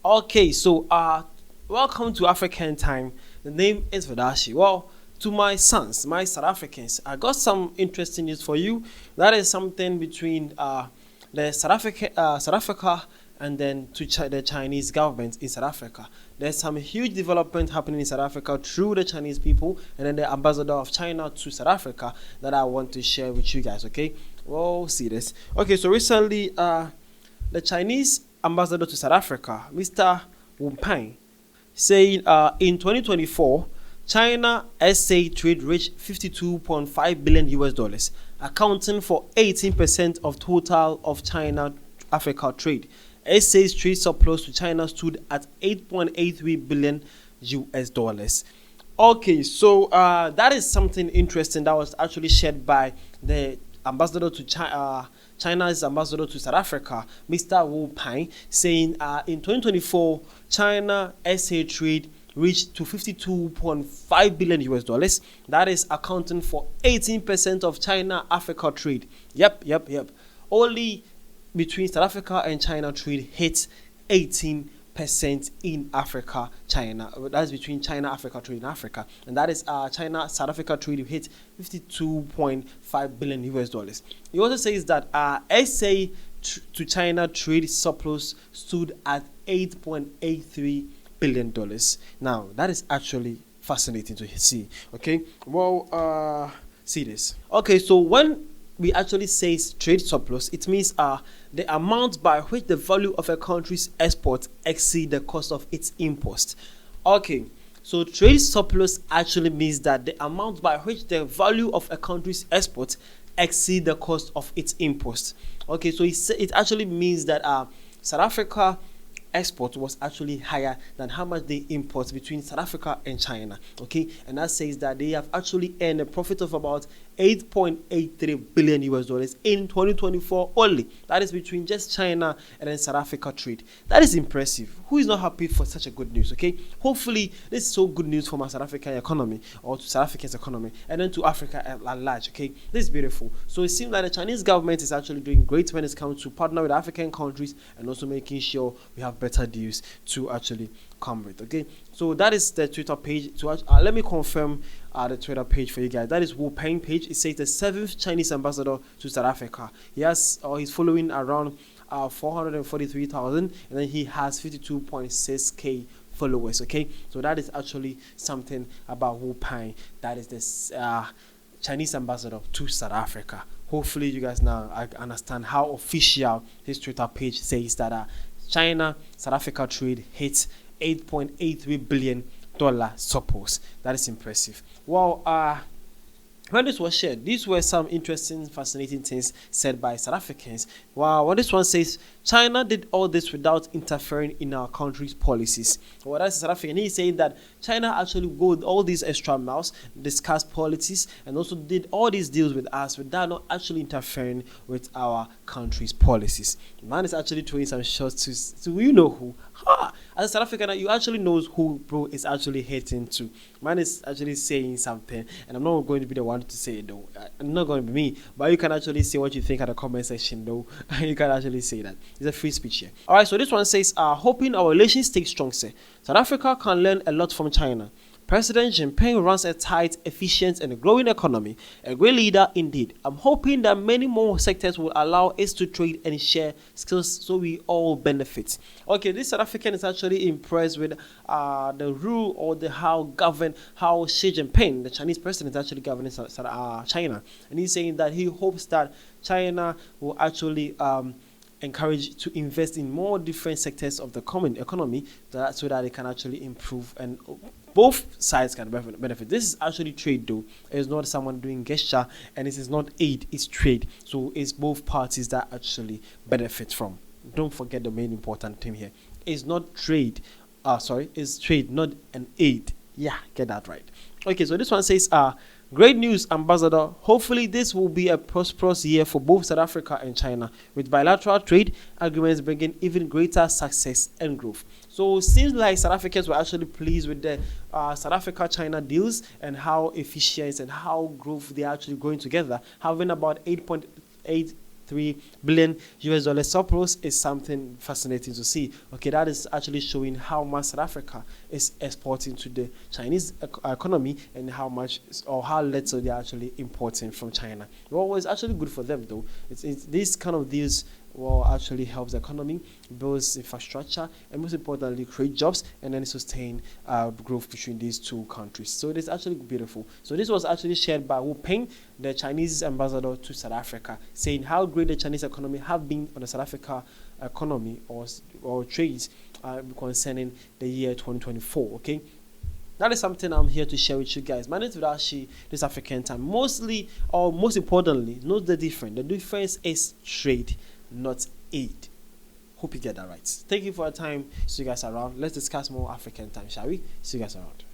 Okay, so welcome to African Time. The name is Vadashi. Well, to my sons, my South Africans, I got some interesting news for you. That is something between South Africa and then the Chinese government in South Africa. There's some huge development happening in South Africa through the Chinese people and then the ambassador of China to South Africa that I want to share with you guys. Okay, we'll see this. Okay, so recently, the Chinese ambassador to South Africa, Mr. Wu Peng, saying in 2024, China SA trade reached 52.5 billion US dollars, accounting for 18% of total of China Africa trade. SA's trade surplus to China stood at 8.83 billion US dollars. Okay, so that is something interesting that was actually shared by the ambassador to China's ambassador to South Africa, Mr. Wu Peng, saying in 2024, China SA trade reached to 52.5 billion US dollars. That is accounting for 18% of China Africa trade. Yep. Only between South Africa and China trade hits 18% in Africa, China. That's between China Africa trade in Africa, and that is China South Africa trade hit 52.5 billion US dollars. He also says that SA to China trade surplus stood at 8.83 billion dollars. Now that is actually fascinating to see. Okay, well, see this. Okay, so when we actually say trade surplus, it means the amount by which the value of a country's export exceed the cost of its import. Okay, so trade surplus actually means that the amount by which the value of a country's export exceed the cost of its import. Okay, so it actually means that South Africa export was actually higher than how much they import between South Africa and China. Okay, and that says that they have actually earned a profit of about 8.83 billion US dollars in 2024 only. That is between just China and then South Africa trade. That is impressive. Who is not happy for such a good news? Okay, hopefully this is so good news for my South African economy, or to South Africa's economy, and then to Africa at large. Okay, this is beautiful. So it seems like the Chinese government is actually doing great when it comes to partner with African countries and also making sure we have better deals to actually come with. Okay, so that is the Twitter page. So let me confirm the Twitter page for you guys. That is Wu Peng page. It says the 7th Chinese ambassador to South Africa. He's following around 443,000, and then he has 52.6k followers. Okay, so that is actually something about Wu Peng. That is the Chinese ambassador to South Africa. Hopefully you guys now understand how official his Twitter page says that China South Africa trade hits 8.83 billion dollar surplus. That is impressive. Well, when this was shared, these were some interesting, fascinating things said by South Africans. Wow, when this one says China did all this without interfering in our country's policies. Well, that's South African. He's saying that China actually go all these extra miles, discuss policies, and also did all these deals with us without not actually interfering with our country's policies. Man is actually throwing some shots to you know who. As a South African, you actually knows who bro is actually hating to. Man is actually saying something, and I'm not going to be the one to say it though. I'm not going to be me, but you can actually say what you think at the comment section though. You can actually say that. It's a free speech here. Alright, so this one says, hoping our relations stay strong, sir. South Africa can learn a lot from China. President Jinping runs a tight, efficient, and growing economy. A great leader indeed. I'm hoping that many more sectors will allow us to trade and share skills so we all benefit. Okay, this South African is actually impressed with the rule or how Xi Jinping, the Chinese president, is actually governing China. And he's saying that he hopes that China will actually encourage to invest in more different sectors of the common economy so that it can actually improve and both sides can benefit. This is actually trade though. It's not someone doing gesture, and it is not aid, it's trade. So it's both parties that actually benefit from. Don't forget the main important thing here. It's not trade. It's trade, not an aid. Yeah, get that right. Okay, so this one says great news, Ambassador. Hopefully this will be a prosperous year for both South Africa and China, with bilateral trade agreements bringing even greater success and growth. So it seems like South Africans were actually pleased with the South Africa-China deals and how efficient and how growth they are actually going together, having about 8.8 1.3 billion US dollar surplus is something fascinating to see. Okay, that is actually showing how much South Africa is exporting to the Chinese economy, and how much or how little they're actually importing from China. Well, it's actually good for them though. It's this kind of deals actually helps the economy, builds infrastructure, and most importantly create jobs, and then sustain growth between these two countries. So it is actually beautiful. So this was actually shared by Wu Peng, the Chinese ambassador to South Africa, saying how great the Chinese economy have been on the South Africa economy or trades concerning the year 2024. Okay, that is something I'm here to share with you guys. My name is Vidashi, this African time. Mostly, or most importantly, note the difference. The difference is trade, not aid. Hope you get that right. Thank you for your time. See you guys around. Let's discuss more African time, shall we? See you guys around.